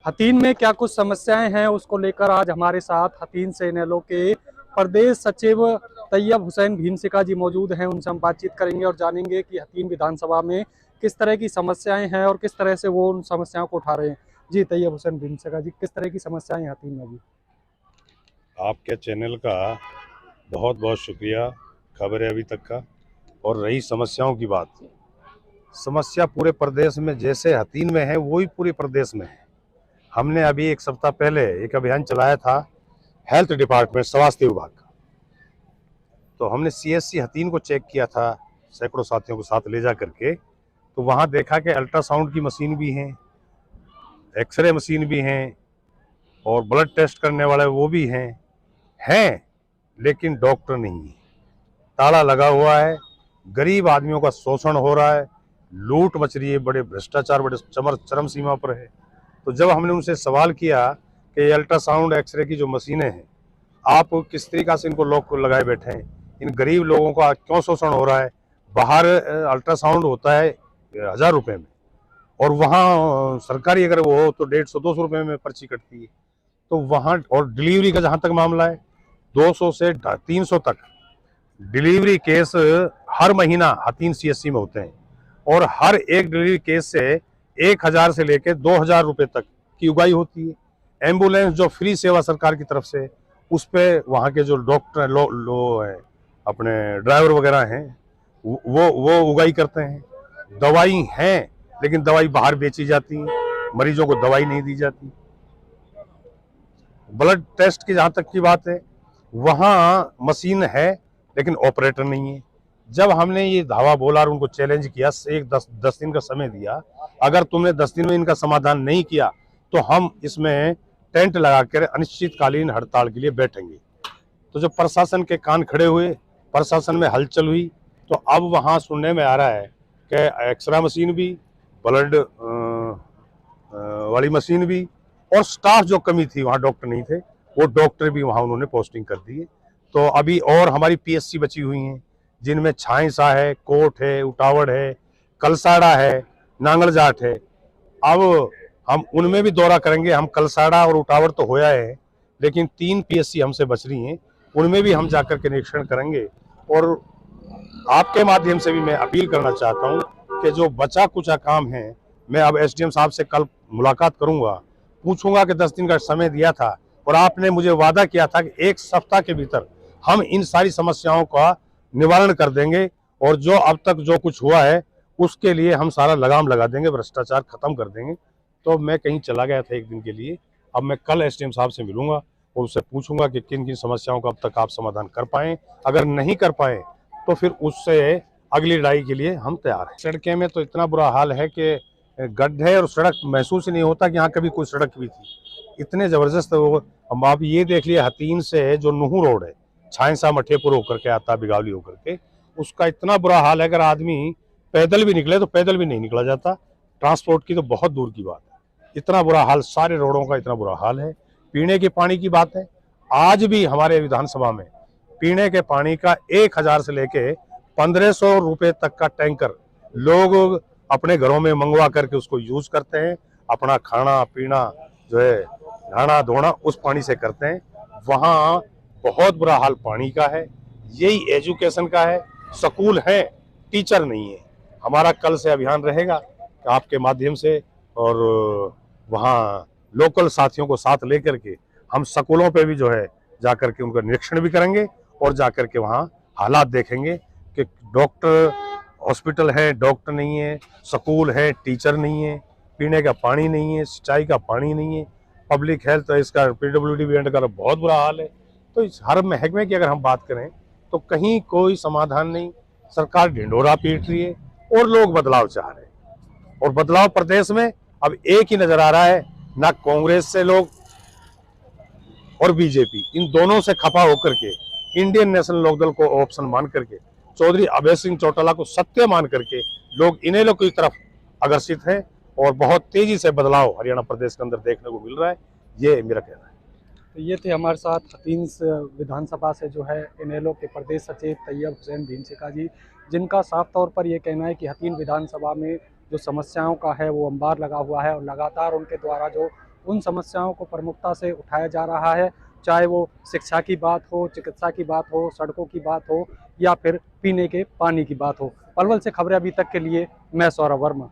हतीन में क्या कुछ समस्याएं हैं उसको लेकर आज हमारे साथ हतीन से इनेलो के प्रदेश सचिव तैयब हुसैन भीमसिका जी मौजूद हैं। उनसे हम बातचीत करेंगे और जानेंगे कि हतीन विधानसभा में किस तरह की समस्याएं हैं और किस तरह से वो उन समस्याओं को उठा रहे हैं। जी तैयब हुसैन भीमसिका जी, किस तरह की समस्याएं हैं हतीन में? जी आपके चैनल का बहुत बहुत शुक्रिया, खबर है अभी तक का। और रही समस्याओं की बात, समस्या पूरे प्रदेश में जैसे हतीन में है वही पूरे प्रदेश में है। हमने अभी एक सप्ताह पहले एक अभियान चलाया था हेल्थ डिपार्टमेंट, स्वास्थ्य विभाग का। तो हमने सीएससी हतीन को चेक किया था सैकड़ों साथियों को साथ ले जा करके। तो वहाँ देखा कि अल्ट्रासाउंड की मशीन भी हैं, एक्सरे मशीन भी हैं और ब्लड टेस्ट करने वाले वो भी हैं, लेकिन डॉक्टर नहीं है। ताला लगा हुआ है, गरीब आदमियों का शोषण हो रहा है, लूट मच रही है, बड़े भ्रष्टाचार बड़े चरम सीमा पर है। तो जब हमने उनसे सवाल किया कि अल्ट्रासाउंड एक्सरे की जो मशीनें हैं, आप किस तरीका से इनको लॉक लगाए बैठे हैं, इन गरीब लोगों का क्यों शोषण हो रहा है? बाहर अल्ट्रासाउंड होता है 1000 रुपये में, और वहाँ सरकारी अगर वो हो तो 150-200 रुपये में पर्ची कटती है। तो वहाँ, और डिलीवरी का जहाँ तक मामला है, 200 से 300 तक डिलीवरी केस हर महीना हतीन सीएससी में होते हैं। और हर एक डिलीवरी केस से 1000 से लेकर 2000 रुपये तक की उगाही होती है। एम्बुलेंस जो फ्री सेवा सरकार की तरफ से, उस पे वहाँ के जो डॉक्टर लो हैं, अपने ड्राइवर वगैरह हैं, वो उगाही करते हैं। दवाई हैं, लेकिन दवाई बाहर बेची जाती है, मरीजों को दवाई नहीं दी जाती। ब्लड टेस्ट की जहाँ तक की बात है, वहाँ मशीन है लेकिन ऑपरेटर नहीं है। जब हमने ये धावा बोला और उनको चैलेंज किया, एक 10 दिन का समय दिया, अगर तुमने 10 दिन में इनका समाधान नहीं किया तो हम इसमें टेंट लगाकर अनिश्चितकालीन हड़ताल के लिए बैठेंगे। तो जब प्रशासन के कान खड़े हुए, प्रशासन में हलचल हुई, तो अब वहाँ सुनने में आ रहा है कि एक्सरे मशीन भी, ब्लड वाली मशीन भी, और स्टाफ जो कमी थी, वहाँ डॉक्टर नहीं थे, वो डॉक्टर भी वहाँ उन्होंने पोस्टिंग कर दी है। तो अभी और हमारी पीएससी बची हुई हैं, जिनमें छाइसा है, कोट है, उटावड़ है, कलसाड़ा है, नांगलजाट है। अब हम उनमें भी दौरा करेंगे। हम कलसाड़ा और उटावड़ तो होया है, लेकिन 3 पीएससी हमसे बच रही हैं, उनमें भी हम जाकर के निरीक्षण करेंगे। और आपके माध्यम से भी मैं अपील करना चाहता हूँ कि जो बचा कुचा काम है, मैं अब एसडीएम साहब से कल मुलाकात करूंगा, पूछूंगा कि 10 दिन का समय दिया था और आपने मुझे वादा किया था कि 1 सप्ताह के भीतर हम इन सारी समस्याओं का निवारण कर देंगे, और जो अब तक जो कुछ हुआ है उसके लिए हम सारा लगाम लगा देंगे, भ्रष्टाचार खत्म कर देंगे। तो मैं कहीं चला गया था एक दिन के लिए, अब मैं कल एसडीएम साहब से मिलूंगा और उससे पूछूंगा कि किन किन समस्याओं का अब तक आप समाधान कर पाए। अगर नहीं कर पाए तो फिर उससे अगली लड़ाई के लिए हम तैयार हैं। सड़कें में तो इतना बुरा हाल है कि गड्ढे और सड़क महसूस ही नहीं होता कि यहाँ कभी कोई सड़क भी थी, इतने जबरदस्त वो। हम आप ये देख लिए, हतीन से जो नूहू रोड है, छाइसा मठेपुर होकर के आता, बिगावली होकर के, उसका इतना बुरा हाल है, अगर आदमी पैदल भी निकले तो पैदल भी नहीं निकला जाता, ट्रांसपोर्ट की तो बहुत दूर की बात है। इतना बुरा हाल, सारे रोडों का इतना बुरा हाल है। पीने के पानी की बात है, आज भी हमारे विधानसभा में पीने के पानी का 1000 से लेके 1500 रुपए तक का टैंकर लोग अपने घरों में मंगवा करके उसको यूज करते हैं। अपना खाना पीना जो है, नहाना धोना उस पानी से करते हैं। वहाँ बहुत बुरा हाल पानी का है। यही एजुकेशन का है, स्कूल है, टीचर नहीं है। हमारा कल से अभियान रहेगा आपके माध्यम से, और वहाँ लोकल साथियों को साथ लेकर के हम स्कूलों पे भी जो है जाकर के उनका निरीक्षण भी करेंगे और जाकर के वहाँ हालात देखेंगे कि डॉक्टर, हॉस्पिटल है, डॉक्टर नहीं है, स्कूल है, टीचर नहीं है, पीने का पानी नहीं है, सिंचाई का पानी नहीं है, पब्लिक हेल्थ इसका पीडब्ल्यूडी भी का बहुत बुरा हाल है। तो इस हर महकमे की अगर हम बात करें तो कहीं कोई समाधान नहीं। सरकार ढिंढोरा पीट रही है और लोग बदलाव चाह रहे हैं, और बदलाव प्रदेश में अब एक ही नजर आ रहा है, ना कांग्रेस से लोग और बीजेपी, इन दोनों से खफा होकर के इंडियन नेशनल लोकदल को ऑप्शन मान करके, चौधरी अभय सिंह चौटाला को सत्य मान करके लोग इनेलो की तरफ आकर्षित हैं, और बहुत तेजी से बदलाव हरियाणा प्रदेश के अंदर देखने को मिल रहा है। ये मेरा कहना है। तो ये थे हमारे साथ हतीन विधानसभा से जो है इनेलो के प्रदेश सचिव तैयब हुसैन भीमसिका जी, जिनका साफ तौर पर ये कहना है कि हतीन विधानसभा में जो समस्याओं का है वो अंबार लगा हुआ है और लगातार उनके द्वारा जो उन समस्याओं को प्रमुखता से उठाया जा रहा है, चाहे वो शिक्षा की बात हो, चिकित्सा की बात हो, सड़कों की बात हो या फिर पीने के पानी की बात हो। पलवल से खबरें अभी तक के लिए मैं सौरभ वर्मा।